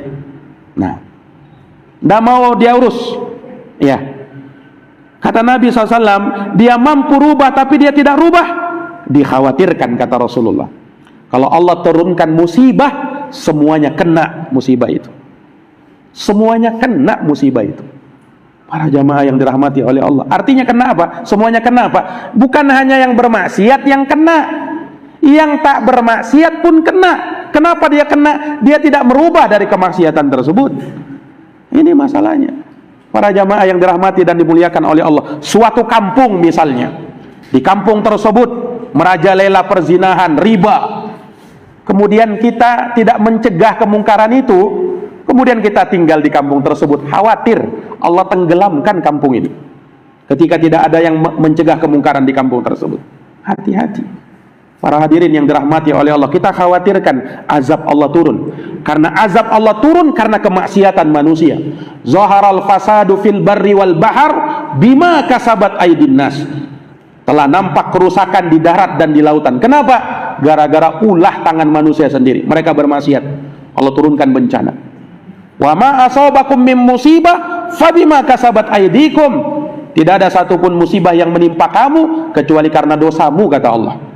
Nah, tidak mau dia urus. Ya, Kata Nabi SAW, dia mampu rubah tapi dia tidak rubah, dikhawatirkan, kata Rasulullah. Kalau Allah turunkan musibah, semuanya kena musibah itu. Semuanya kena musibah itu. Para jamaah yang dirahmati oleh Allah. Artinya kena apa? Semuanya kena apa? Bukan hanya yang bermaksiat yang kena, yang tak bermaksiat pun kena. Kenapa dia kena? Dia tidak merubah dari kemaksiatan tersebut. Ini masalahnya. Para jamaah yang dirahmati dan dimuliakan oleh Allah. Suatu kampung misalnya, di kampung tersebut merajalela perzinahan, riba. Kemudian kita tidak mencegah kemungkaran itu, kemudian kita tinggal di kampung tersebut, khawatir Allah tenggelamkan kampung ini ketika tidak ada yang mencegah kemungkaran di kampung tersebut. Hati-hati. Para hadirin yang dirahmati oleh Allah, kita khawatirkan azab Allah turun. Karena azab Allah turun karena kemaksiatan manusia. Zaharal fasadu fil barri wal bahar bima kasabat aydin nas. Telah nampak kerusakan di darat dan di lautan. Kenapa? Gara-gara ulah tangan manusia sendiri. Mereka bermaksiat. Allah turunkan bencana. Wa ma asabakum min musibah fabima kasabat aydikum. Tidak ada satupun musibah yang menimpa kamu kecuali karena dosamu, kata Allah.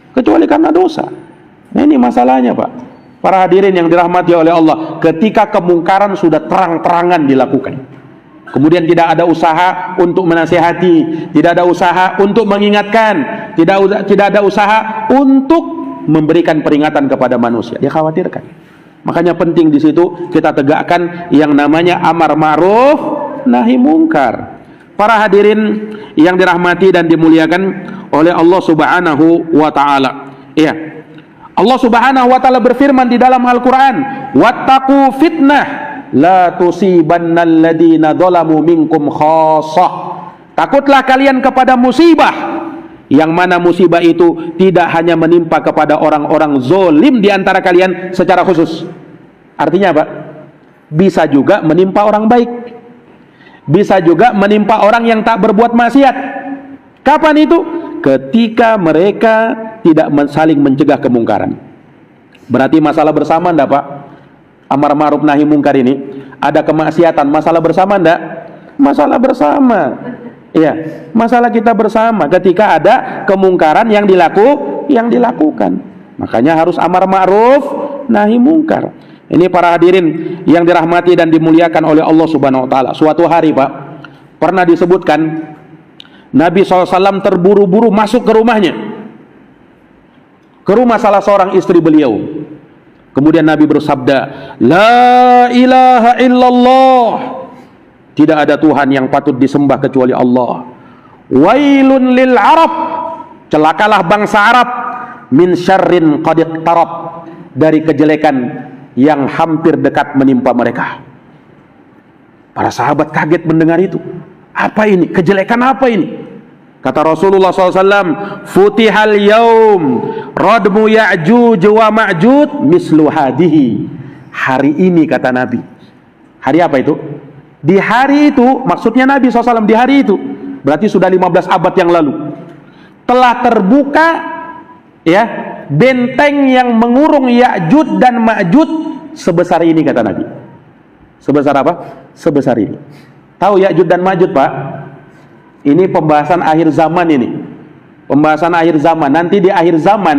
Kecuali karena dosa. Nah, ini masalahnya, Pak. Para hadirin yang dirahmati oleh Allah, ketika kemungkaran sudah terang-terangan dilakukan, kemudian tidak ada usaha untuk menasihati, tidak ada usaha untuk mengingatkan, tidak ada usaha untuk memberikan peringatan kepada manusia, dia khawatirkan. Makanya penting di situ kita tegakkan yang namanya amar ma'ruf nahi mungkar. Para hadirin yang dirahmati dan dimuliakan oleh Allah Subhanahu wa taala. Iya. Allah Subhanahu wa taala berfirman di dalam Al-Qur'an, "Wattaqu fitnah la tusibannal ladzina dzalamu minkum khassah." Takutlah kalian kepada musibah, yang mana musibah itu tidak hanya menimpa kepada orang-orang zalim di antara kalian secara khusus. Artinya apa? Bisa juga menimpa orang baik. Bisa juga menimpa orang yang tak berbuat maksiat. Kapan itu? Ketika mereka tidak saling mencegah kemungkaran. Berarti masalah bersama enggak, Pak? Amar ma'ruf nahi mungkar ini ada kemaksiatan, masalah bersama enggak? Masalah bersama. Iya, masalah kita bersama ketika ada kemungkaran yang dilakukan. Makanya harus amar ma'ruf nahi mungkar. Ini para hadirin yang dirahmati dan dimuliakan oleh Allah Subhanahu wa taala. Suatu hari, Pak, pernah disebutkan Nabi SAW terburu-buru masuk ke rumahnya, ke rumah salah seorang istri beliau. Kemudian Nabi bersabda, "La ilaha illallah." Tidak ada Tuhan yang patut disembah kecuali Allah. "Wailun lil Arab." Celakalah bangsa Arab, min syarrin qad iqtarab, dari kejelekan yang hampir dekat menimpa mereka. Para sahabat kaget mendengar itu. Apa ini? Kejelekan apa ini? Kata Rasulullah SAW, "Futihal yaum radmu ya'juj wa ma'juj mislu hadihi." Hari ini, kata Nabi. Hari apa itu? Di hari itu, maksudnya Nabi SAW di hari itu, berarti sudah 15 abad yang lalu, telah terbuka ya benteng yang mengurung Ya'juj dan Ma'juj sebesar ini, kata Nabi. Sebesar apa? Sebesar ini. Tahu Ya'juj dan Ma'juj, Pak? Ini pembahasan akhir zaman ini. Pembahasan akhir zaman. Nanti di akhir zaman,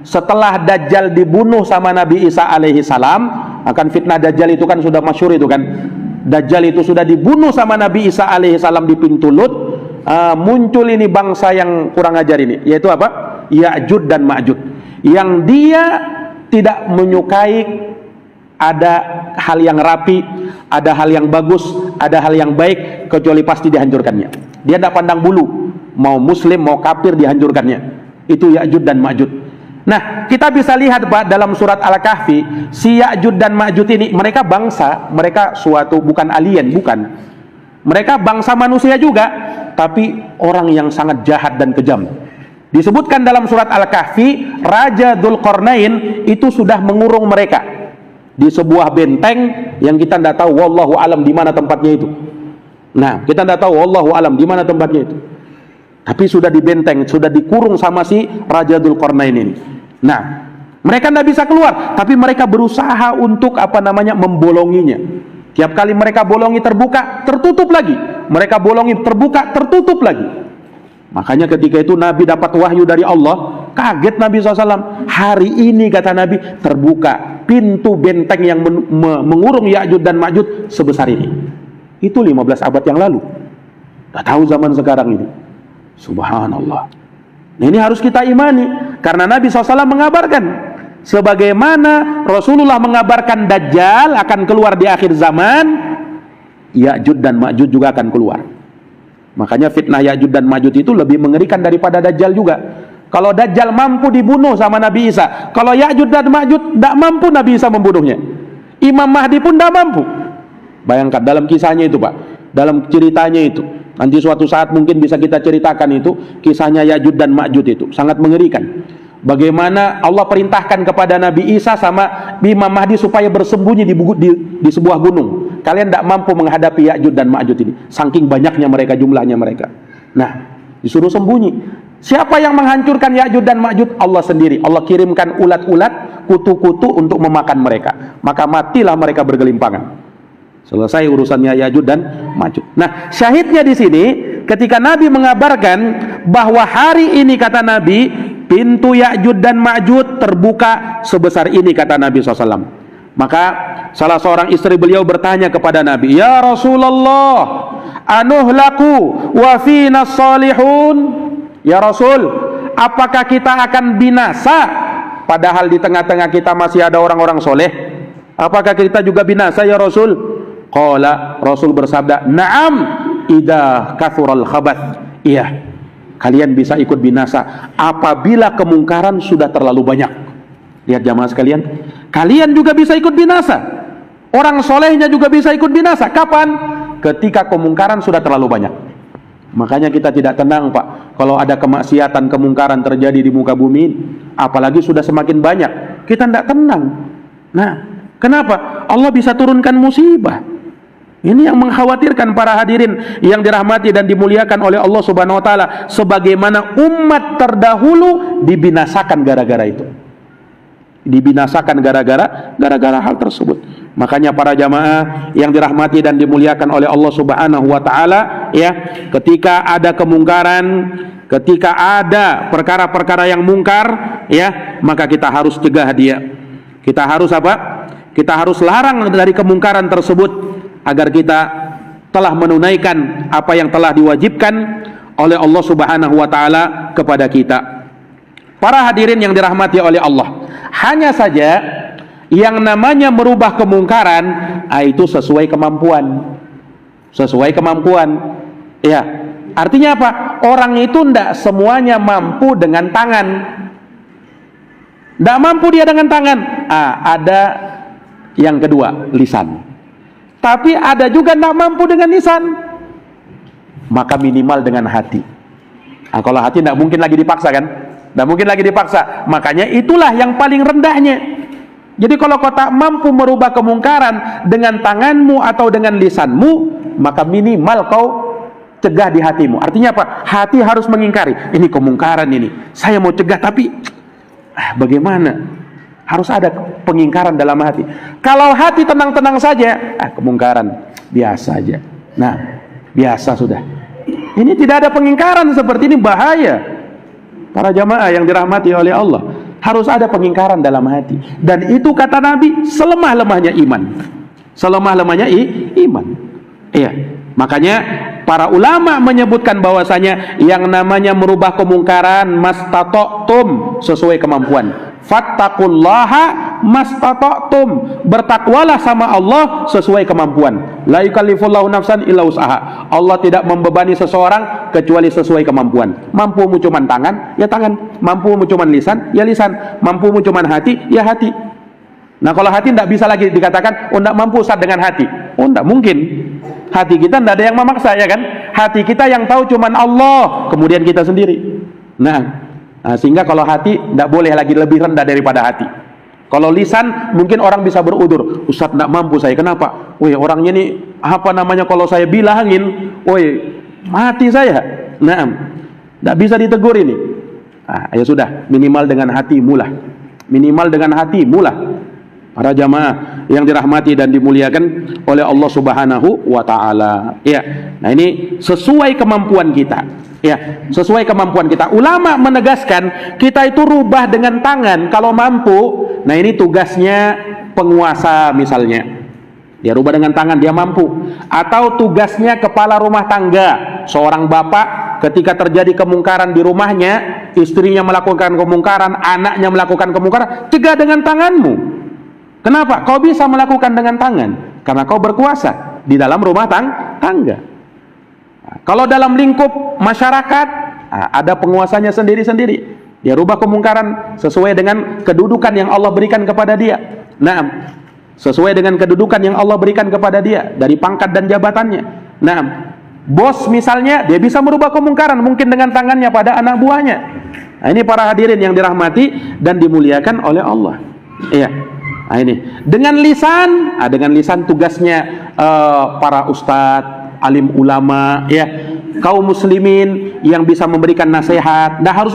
setelah Dajjal dibunuh sama Nabi Isa alaihi salam, akan fitnah Dajjal itu kan sudah masyhur itu kan. Dajjal itu sudah dibunuh sama Nabi Isa alaihi salam di pintu Lut. Muncul ini bangsa yang kurang ajar ini, yaitu apa? Ya'juj dan Ma'juj. Yang dia tidak menyukai ada hal yang rapi, ada hal yang bagus, ada hal yang baik, kecuali pasti dihancurkannya. Dia tidak pandang bulu, mau muslim mau kafir dihancurkannya. Itu Ya'juj dan Ma'juj. Nah, kita bisa lihat, Pak, dalam surat Al-Kahfi, si Ya'juj dan Ma'juj ini, mereka bangsa, mereka suatu, bukan alien, bukan. Mereka bangsa manusia juga, tapi orang yang sangat jahat dan kejam. Disebutkan dalam surat Al-Kahfi, Raja Dzulqarnain itu sudah mengurung mereka di sebuah benteng yang kita tidak tahu wallahu alam di mana tempatnya itu. Nah, kita tidak tahu wallahu alam di mana tempatnya itu. Tapi sudah dibenteng, sudah dikurung sama si Raja Dzulqarnain ini. Nah, mereka tidak bisa keluar, tapi mereka berusaha untuk membolonginya. Tiap kali mereka bolongi terbuka, tertutup lagi. mereka bolongi, terbuka, tertutup lagi. Makanya ketika itu Nabi dapat wahyu dari Allah, kaget Nabi SAW. Hari ini kata Nabi, terbuka pintu benteng yang mengurung Ya'juj dan Ma'juj sebesar ini. Itu 15 abad yang lalu. Tak tahu zaman sekarang ini. Subhanallah. Nah, ini harus kita imani, karena Nabi SAW mengabarkan, sebagaimana Rasulullah mengabarkan Dajjal akan keluar di akhir zaman, Ya'juj dan Ma'juj juga akan keluar. Makanya fitnah Ya'juj dan Ma'juj itu lebih mengerikan daripada Dajjal juga. Kalau Dajjal mampu dibunuh sama Nabi Isa, kalau Ya'juj dan Ma'juj tidak mampu Nabi Isa membunuhnya. Imam Mahdi pun tidak mampu. Bayangkan dalam kisahnya itu Pak, dalam ceritanya itu, nanti suatu saat mungkin bisa kita ceritakan itu, kisahnya Ya'juj dan Ma'juj itu sangat mengerikan. Bagaimana Allah perintahkan kepada Nabi Isa sama Imam Mahdi supaya bersembunyi di sebuah gunung. Kalian tidak mampu menghadapi Ya'juj dan Ma'juj ini, saking banyaknya mereka, jumlahnya mereka. Nah, disuruh sembunyi. Siapa yang menghancurkan Ya'juj dan Ma'juj? Allah sendiri. Allah kirimkan ulat-ulat, kutu-kutu untuk memakan mereka. Maka matilah mereka bergelimpangan. Selesai urusannya Ya'juj dan Ma'juj. Nah, syahidnya di sini ketika Nabi mengabarkan bahwa hari ini kata Nabi, pintu Ya'juj dan Ma'juj terbuka sebesar ini kata Nabi SAW. Maka salah seorang istri beliau bertanya kepada Nabi, "Ya Rasulullah, anuhlaku wa fina salihun?" Ya Rasul, apakah kita akan binasa padahal di tengah-tengah kita masih ada orang-orang soleh? Apakah kita juga binasa ya Rasul? Qala, Rasul bersabda, "Na'am, idza kathural khabath." Iya, kalian bisa ikut binasa apabila kemungkaran sudah terlalu banyak. Lihat jamaah sekalian, kalian juga bisa ikut binasa. Orang solehnya juga bisa ikut binasa. Kapan? Ketika kemungkaran sudah terlalu banyak. Makanya kita tidak tenang Pak, kalau ada kemaksiatan, kemungkaran terjadi di muka bumi, apalagi sudah semakin banyak, kita tidak tenang. Nah, kenapa? Allah bisa turunkan musibah. Ini yang mengkhawatirkan para hadirin yang dirahmati dan dimuliakan oleh Allah Subhanahu wa taala, sebagaimana umat terdahulu dibinasakan gara-gara itu. Dibinasakan gara-gara hal tersebut. Makanya para jamaah yang dirahmati dan dimuliakan oleh Allah Subhanahu wa taala, ya, ketika ada kemungkaran, ketika ada perkara-perkara yang mungkar, ya, maka kita harus cegah dia. Kita harus apa? Kita harus larang dari kemungkaran tersebut agar kita telah menunaikan apa yang telah diwajibkan oleh Allah Subhanahu wa taala kepada kita. Para hadirin yang dirahmati oleh Allah, hanya saja yang namanya merubah kemungkaran itu sesuai kemampuan. Sesuai kemampuan. Ya, artinya apa? Orang itu tidak semuanya mampu dengan tangan. Tidak mampu dia dengan tangan. Ada yang kedua, lisan. Tapi ada juga tidak mampu dengan lisan. Maka minimal dengan hati. Kalau hati tidak mungkin lagi dipaksa kan? Tidak mungkin lagi dipaksa. Makanya itulah yang paling rendahnya. Jadi kalau kau tak mampu merubah kemungkaran dengan tanganmu atau dengan lisanmu, maka minimal kau cegah di hatimu. Artinya apa? Hati harus mengingkari. Ini kemungkaran ini. Saya mau cegah tapi bagaimana? Harus ada pengingkaran dalam hati. Kalau hati tenang-tenang saja, kemungkaran biasa aja. Nah, biasa sudah. Ini tidak ada pengingkaran seperti ini, bahaya. Para jamaah yang dirahmati oleh Allah, harus ada pengingkaran dalam hati. Dan itu kata Nabi, selemah-lemahnya iman. Selemah-lemahnya iman. Iya. Makanya para ulama menyebutkan bahwasanya yang namanya merubah kemungkaran mastata'tum, sesuai kemampuan. Fattaqullaha mastata'tum, bertakwalah sama Allah sesuai kemampuan. La yukallifullahu nafsan illa wus'aha. Allah tidak membebani seseorang kecuali sesuai kemampuan. Mampumu cuman tangan, ya tangan. Mampumu cuman lisan, ya lisan. Mampumu cuman hati, ya hati. Nah, kalau hati tidak bisa lagi dikatakan, oh tidak mampu Ustaz dengan hati. Oh tidak mungkin. Hati kita tidak ada yang memaksa, ya kan? Hati kita yang tahu cuman Allah, kemudian kita sendiri. Nah, sehingga kalau hati tidak boleh lagi lebih rendah daripada hati. Kalau lisan mungkin orang bisa berudur, Ustaz tidak mampu saya. Kenapa? Woi, orangnya ini apa namanya, kalau saya bilangin, woi, mati saya. Nah, tidak bisa ditegur ini. Ya sudah, minimal dengan hati mulah. Minimal dengan hati mulah. Para jamaah yang dirahmati dan dimuliakan oleh Allah Subhanahu wa taala. Ya. Nah, ini sesuai kemampuan kita. Ya, sesuai kemampuan kita. Ulama menegaskan kita itu rubah dengan tangan kalau mampu. Nah, ini tugasnya penguasa misalnya. Dia rubah dengan tangan, dia mampu. Atau tugasnya kepala rumah tangga, seorang bapak ketika terjadi kemungkaran di rumahnya, istrinya melakukan kemungkaran, anaknya melakukan kemungkaran, cegah dengan tanganmu. Kenapa? Kau bisa melakukan dengan tangan karena kau berkuasa di dalam rumah tangga. Nah, kalau dalam lingkup masyarakat, ada penguasanya sendiri-sendiri. Dia rubah kemungkaran sesuai dengan kedudukan yang Allah berikan kepada dia. Nah, sesuai dengan kedudukan yang Allah berikan kepada dia dari pangkat dan jabatannya. Nah, bos misalnya, dia bisa merubah kemungkaran mungkin dengan tangannya pada anak buahnya. Nah, ini para hadirin yang dirahmati dan dimuliakan oleh Allah. Iya. Nah, ini dengan lisan tugasnya para ustadz, alim ulama, ya, kaum muslimin yang bisa memberikan nasihat. Nggak harus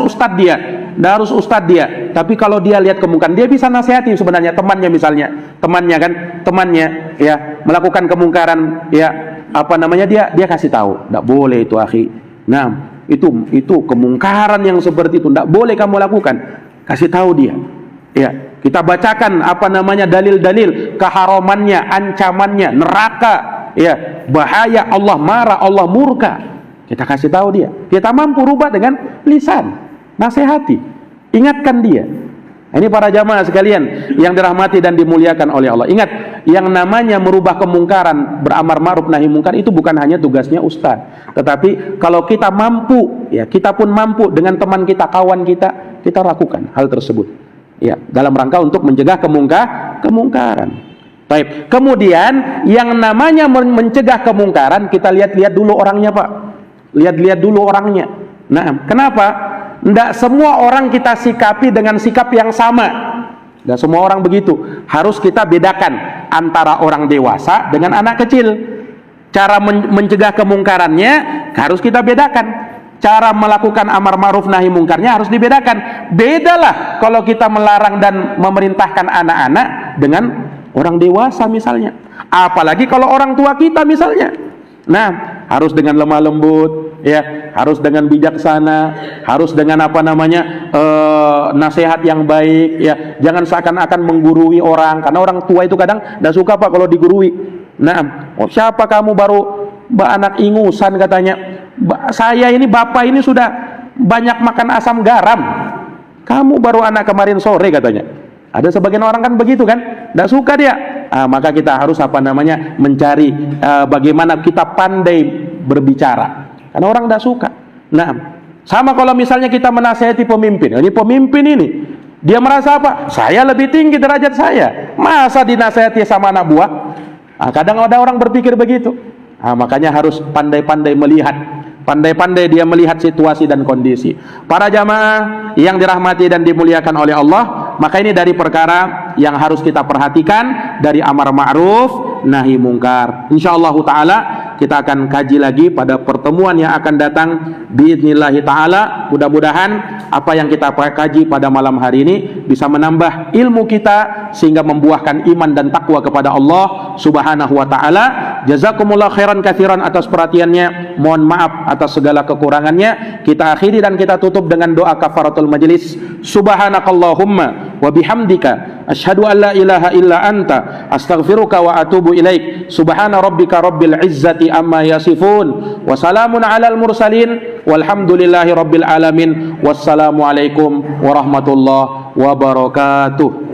ustadz dia, tapi kalau dia lihat kemungkaran, dia bisa nasihati sebenarnya temannya misalnya, temannya ya melakukan kemungkaran, ya dia kasih tahu, nggak boleh itu akhi. Nah, itu kemungkaran yang seperti itu nggak boleh kamu lakukan. Kasih tahu dia. Ya, kita bacakan dalil-dalil keharamannya, ancamannya, neraka, ya, bahaya, Allah marah, Allah murka. Kita kasih tahu dia. Kita mampu rubah dengan lisan, nasihati, ingatkan dia. Ini para jamaah sekalian yang dirahmati dan dimuliakan oleh Allah. Ingat, yang namanya merubah kemungkaran, beramar ma'ruf nahi mungkar itu bukan hanya tugasnya ustaz, tetapi kalau kita mampu, ya, kita pun mampu dengan teman kita, kawan kita, kita lakukan hal tersebut. Ya, dalam rangka untuk mencegah kemungkaran. Baik. Kemudian yang namanya mencegah kemungkaran, kita lihat-lihat dulu orangnya, Pak. Lihat-lihat dulu orangnya. Nah, kenapa? Tidak semua orang kita sikapi dengan sikap yang sama. Tidak semua orang begitu. Harus kita bedakan antara orang dewasa dengan anak kecil. Cara mencegah kemungkarannya harus kita bedakan. Cara melakukan amar ma'ruf nahi mungkarnya harus dibedakan. Bedalah kalau kita melarang dan memerintahkan anak-anak dengan orang dewasa misalnya. Apalagi kalau orang tua kita misalnya. Nah, harus dengan lemah lembut, ya, harus dengan bijaksana, harus dengan nasihat yang baik, ya. Jangan seakan-akan menggurui orang, karena orang tua itu kadang tidak suka, Pak, kalau digurui. Nah, siapa kamu baru anak ingusan katanya. Saya ini bapak ini sudah banyak makan asam garam. Kamu baru anak kemarin sore katanya. Ada sebagian orang kan begitu kan, tidak suka dia. Maka kita harus mencari bagaimana kita pandai berbicara. Karena orang tidak suka. Nah, sama kalau misalnya kita menasihati pemimpin. Ini pemimpin ini, dia merasa apa? Saya lebih tinggi derajat saya. Masa dinasihati sama anak buah? Kadang ada orang berpikir begitu. Makanya harus pandai-pandai melihat. Pandai-pandai dia melihat situasi dan kondisi. Para jamaah yang dirahmati dan dimuliakan oleh Allah, maka ini dari perkara yang harus kita perhatikan dari amar ma'ruf nahi mungkar. Insyaallah taala kita akan kaji lagi pada pertemuan yang akan datang biidznillah taala. Mudah-mudahan apa yang kita kaji pada malam hari ini bisa menambah ilmu kita sehingga membuahkan iman dan takwa kepada Allah Subhanahu wa taala. Jazakumullah khairan katsiran atas perhatiannya. Mohon maaf atas segala kekurangannya. Kita akhiri dan kita tutup dengan doa kafaratul majlis. Subhanakallahumma wa bihamdika asyhadu an la ilaha illa anta astaghfiruka wa atubu ilaik. Subhana rabbika rabbil izzati amma yasifun wa salamun alal mursalin walhamdulillahi rabbil alamin. Wassalamu alaikum warahmatullahi wabarakatuh.